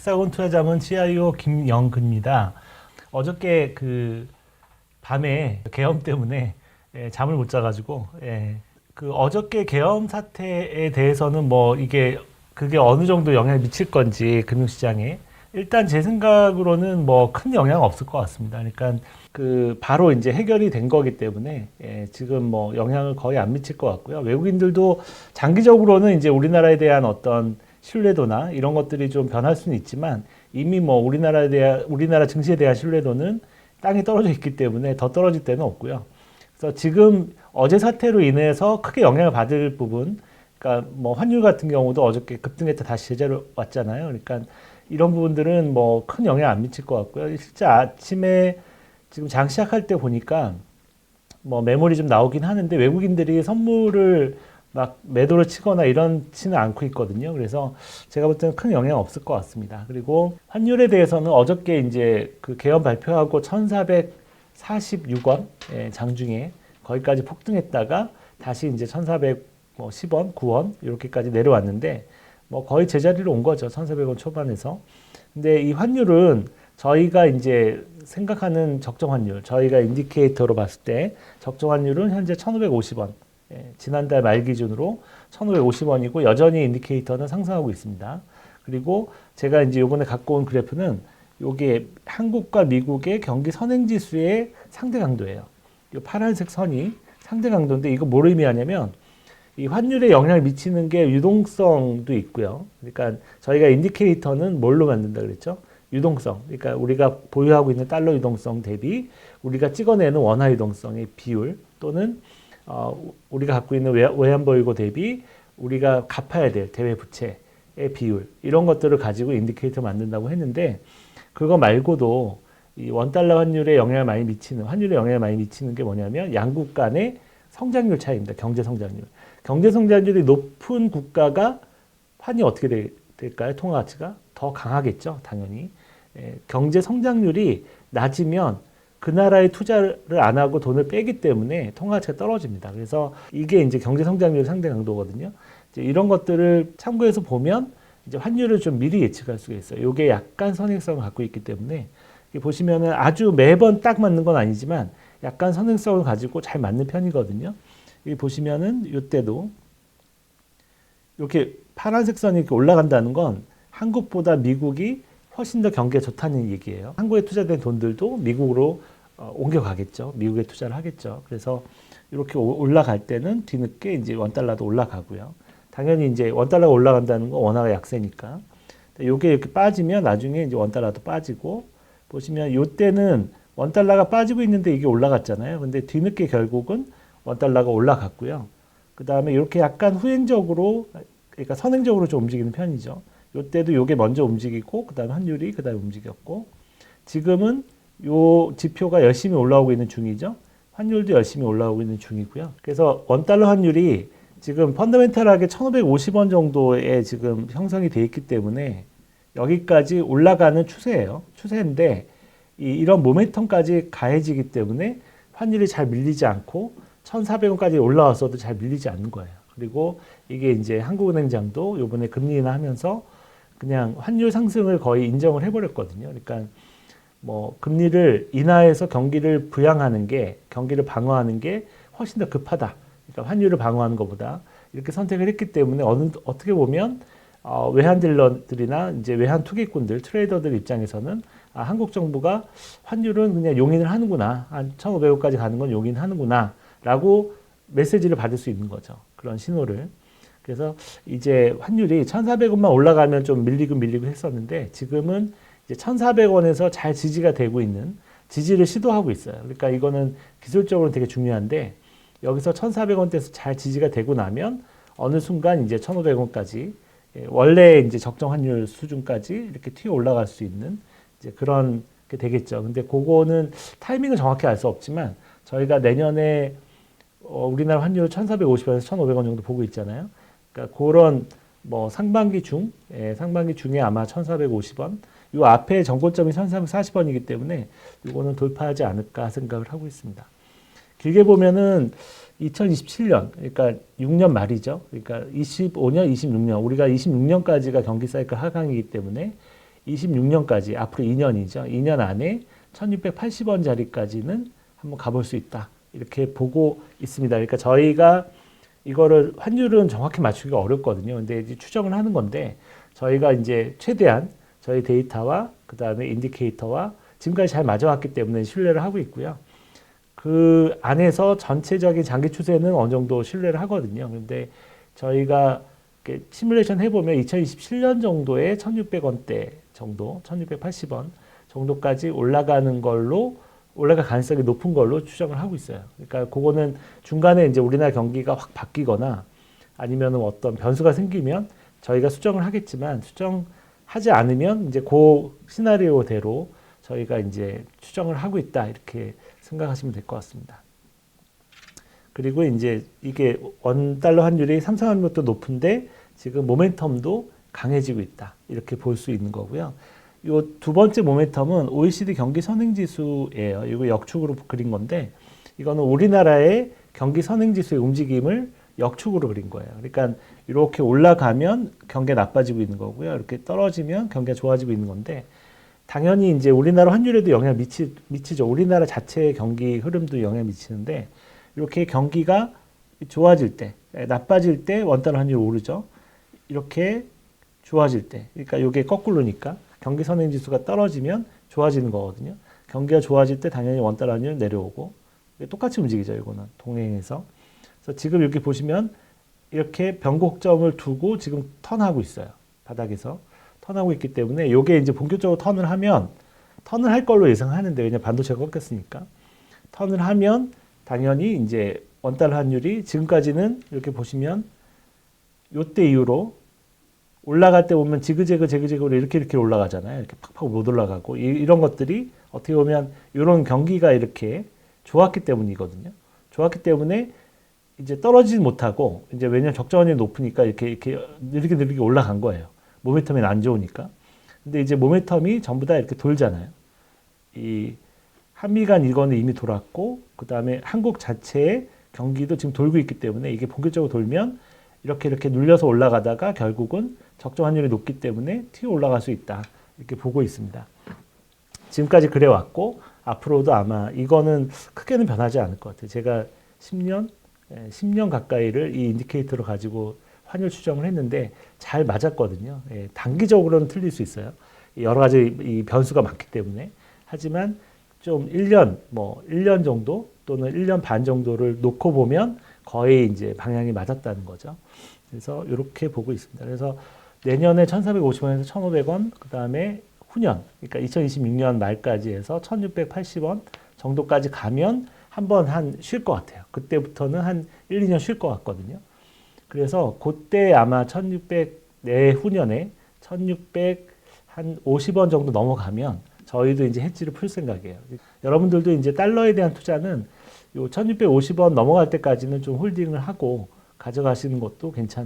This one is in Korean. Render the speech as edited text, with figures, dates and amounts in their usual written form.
헥사곤 투자자문 CIO 김영근입니다. 어저께 그 밤에 계엄 때문에 잠을 못 자가지고 그 어저께 계엄 사태에 대해서는 뭐 이게 그게 어느 정도 영향을 미칠 건지 금융시장에 일단 제 생각으로는 뭐 큰 영향 없을 것 같습니다. 그러니까 그 바로 이제 해결이 된 거기 때문에 지금 뭐 영향을 거의 안 미칠 것 같고요. 외국인들도 장기적으로는 이제 우리나라에 대한 어떤 신뢰도나 이런 것들이 좀 변할 수는 있지만 이미 뭐 우리나라 증시에 대한 신뢰도는 땅이 떨어져 있기 때문에 더 떨어질 데는 없고요. 그래서 지금 어제 사태로 인해서 크게 영향을 받을 부분, 그러니까 뭐 환율 같은 경우도 어저께 급등했다 다시 제자로 왔잖아요. 그러니까 이런 부분들은 뭐 큰 영향 안 미칠 것 같고요. 실제 아침에 지금 장 시작할 때 보니까 뭐 매물이 좀 나오긴 하는데 외국인들이 선물을 막 매도를 치거나 이런지는 않고 있거든요. 그래서 제가 볼 때는 큰 영향 없을 것 같습니다. 그리고 환율에 대해서는 어저께 이제 그 개헌 발표하고 1,446원 장중에 거기까지 폭등했다가 다시 이제 1,410원, 9원 이렇게까지 내려왔는데 뭐 거의 제자리로 온 거죠. 1,400원 초반에서. 근데 이 환율은 저희가 이제 생각하는 적정 환율, 저희가 인디케이터로 봤을 때 적정 환율은 현재 1,550원. 지난달 말 기준으로 1,550원이고 여전히 인디케이터는 상승하고 있습니다. 그리고 제가 이제 요번에 갖고 온 그래프는 요게 한국과 미국의 경기 선행지수의 상대 강도예요. 이 파란색 선이 상대 강도인데 이거 뭘 의미하냐면 이 환율에 영향을 미치는 게 유동성도 있고요. 그러니까 저희가 인디케이터는 뭘로 만든다 그랬죠? 유동성. 그러니까 우리가 보유하고 있는 달러 유동성 대비 우리가 찍어내는 원화 유동성의 비율 또는 우리가 갖고 있는 외환보유고 대비 우리가 갚아야 될 대외 부채의 비율 이런 것들을 가지고 인디케이터 만든다고 했는데 그거 말고도 이 원달러 환율에 영향을 많이 미치는 환율에 영향을 많이 미치는 게 뭐냐면 양국 간의 성장률 차이입니다. 경제 성장률. 경제 성장률이 높은 국가가 환이 어떻게 될까요? 통화 가치가 더 강하겠죠, 당연히. 경제 성장률이 낮으면 그 나라에 투자를 안 하고 돈을 빼기 때문에 통화 가치가 떨어집니다. 그래서 이게 이제 경제 성장률 상대 강도거든요. 이제 이런 것들을 참고해서 보면 이제 환율을 좀 미리 예측할 수가 있어요. 이게 약간 선행성을 갖고 있기 때문에 보시면은 아주 매번 딱 맞는 건 아니지만 약간 선행성을 가지고 잘 맞는 편이거든요. 여기 보시면은 이때도 이렇게 파란색 선이 이렇게 올라간다는 건 한국보다 미국이 훨씬 더 경기가 좋다는 얘기예요. 한국에 투자된 돈들도 미국으로 옮겨가겠죠. 미국에 투자를 하겠죠. 그래서 이렇게 올라갈 때는 뒤늦게 이제 원달러도 올라가고요. 당연히 이제 원달러가 올라간다는 건 원화가 약세니까. 이게 이렇게 빠지면 나중에 이제 원달러도 빠지고 보시면 이때는 원달러가 빠지고 있는데 이게 올라갔잖아요. 근데 뒤늦게 결국은 원달러가 올라갔고요. 그 다음에 이렇게 약간 후행적으로, 그러니까 선행적으로 좀 움직이는 편이죠. 이때도 이게 먼저 움직이고, 그 다음에 환율이 그 다음에 움직였고, 지금은 요 지표가 열심히 올라오고 있는 중이죠. 환율도 열심히 올라오고 있는 중이고요. 그래서 원달러 환율이 지금 펀더멘탈하게 1,550원 정도에 지금 형성이 돼 있기 때문에 여기까지 올라가는 추세예요. 추세인데 이런 모멘텀까지 가해지기 때문에 환율이 잘 밀리지 않고 1,400원까지 올라왔어도 잘 밀리지 않는 거예요. 그리고 이게 이제 한국은행장도 요번에 금리 인하하면서 그냥 환율 상승을 거의 인정을 해버렸거든요. 그러니까 뭐 금리를 인하해서 경기를 부양하는 게 경기를 방어하는 게 훨씬 더 급하다. 그러니까 환율을 방어하는 것보다 이렇게 선택을 했기 때문에 어떻게 보면 외환 딜러들이나 이제 외환 투기꾼들, 트레이더들 입장에서는 한국 정부가 환율은 그냥 용인을 하는구나. 한 1,500원까지 가는 건 용인하는구나. 라고 메시지를 받을 수 있는 거죠. 그런 신호를. 그래서 이제 환율이 1,400원만 올라가면 좀 밀리고 했었는데 지금은 이제 1,400원에서 잘 지지가 되고 있는 지지를 시도하고 있어요. 그러니까 이거는 기술적으로 되게 중요한데 여기서 1,400원대에서 잘 지지가 되고 나면 어느 순간 이제 1,500원까지 원래 이제 적정 환율 수준까지 이렇게 튀어 올라갈 수 있는 이제 그런 게 되겠죠. 근데 그거는 타이밍은 정확히 알 수 없지만 저희가 내년에 우리나라 환율 1,450원에서 1,500원 정도 보고 있잖아요. 그러니까 그런 뭐 상반기 중에 아마 1,450원. 요 앞에 전고점이 1,440원이기 때문에 이거는 돌파하지 않을까 생각을 하고 있습니다. 길게 보면은 2027년, 그러니까 6년 말이죠. 그러니까 25년, 26년, 우리가 26년까지가 경기 사이클 하강이기 때문에 26년까지 앞으로 2년이죠. 2년 안에 1680원짜리까지는 한번 가볼 수 있다. 이렇게 보고 있습니다. 그러니까 저희가 이거를 환율은 정확히 맞추기가 어렵거든요. 근데 이제 추정을 하는 건데 저희가 이제 최대한 저희 데이터와 그다음에 인디케이터와 지금까지 잘 맞아왔기 때문에 신뢰를 하고 있고요. 그 안에서 전체적인 장기 추세는 어느 정도 신뢰를 하거든요. 근데 저희가 이렇게 시뮬레이션 해보면 2027년 정도에 1600원대 정도, 1680원 정도까지 올라가는 걸로 올라갈 가능성이 높은 걸로 추정을 하고 있어요. 그러니까 그거는 중간에 이제 우리나라 경기가 확 바뀌거나 아니면 어떤 변수가 생기면 저희가 수정을 하겠지만 수정하지 않으면 이제 그 시나리오대로 저희가 이제 추정을 하고 있다 이렇게 생각하시면 될 것 같습니다. 그리고 이제 이게 원달러 환율이 상승하는 것도 높은데 지금 모멘텀도 강해지고 있다 이렇게 볼 수 있는 거고요. 이 두 번째 모멘텀은 OECD 경기 선행 지수예요. 이거 역축으로 그린 건데 이거는 우리나라의 경기 선행 지수의 움직임을 역축으로 그린 거예요. 그러니까 이렇게 올라가면 경기가 나빠지고 있는 거고요. 이렇게 떨어지면 경기가 좋아지고 있는 건데 당연히 이제 우리나라 환율에도 영향을 미치죠. 우리나라 자체의 경기 흐름도 영향을 미치는데 이렇게 경기가 좋아질 때, 나빠질 때 원달러 환율이 오르죠. 이렇게 좋아질 때, 그러니까 이게 거꾸로니까 경기 선행 지수가 떨어지면 좋아지는 거거든요. 경기가 좋아질 때 당연히 원달러 환율 내려오고 똑같이 움직이죠. 이거는 동행해서. 그래서 지금 이렇게 보시면 이렇게 변곡점을 두고 지금 턴하고 있어요. 바닥에서 턴하고 있기 때문에 이게 이제 본격적으로 턴을 하면 턴을 할 걸로 예상하는데 왜냐면 반도체가 꺾였으니까 턴을 하면 당연히 이제 원달러 환율이 지금까지는 이렇게 보시면 요때 이후로 올라갈 때 보면 지그재그로 이렇게 올라가잖아요. 이렇게 팍팍 못 올라가고 이런 것들이 어떻게 보면 이런 경기가 이렇게 좋았기 때문이거든요. 좋았기 때문에 이제 떨어지지 못하고 이제 왜냐면 적정원이 높으니까 이렇게 느리게 올라간 거예요. 모멘텀이 안 좋으니까. 근데 이제 모멘텀이 전부 다 이렇게 돌잖아요. 이 한미 간 이거는 이미 돌았고 그다음에 한국 자체의 경기도 지금 돌고 있기 때문에 이게 본격적으로 돌면 이렇게 눌려서 올라가다가 결국은 적정 환율이 높기 때문에 튀어 올라갈 수 있다. 이렇게 보고 있습니다. 지금까지 그래 왔고 앞으로도 아마 이거는 크게는 변하지 않을 것 같아요. 제가 10년 가까이를 이 인디케이터로 가지고 환율 추정을 했는데 잘 맞았거든요. 단기적으로는 틀릴 수 있어요. 여러 가지 이 변수가 많기 때문에. 하지만 좀 1년 정도 또는 1년 반 정도를 놓고 보면 거의 이제 방향이 맞았다는 거죠. 그래서 이렇게 보고 있습니다. 그래서 내년에 1,450원에서 1,500원, 그 다음에 후년, 그러니까 2026년 말까지 해서 1,680원 정도까지 가면 한번 쉴 것 같아요. 그때부터는 한 1, 2년 쉴 것 같거든요. 그래서 그때 아마 1,600 내후년에 1,650원 정도 넘어가면 저희도 이제 헤지를 풀 생각이에요. 여러분들도 이제 달러에 대한 투자는 요 1,650원 넘어갈 때까지는 좀 홀딩을 하고 가져가시는 것도 괜찮을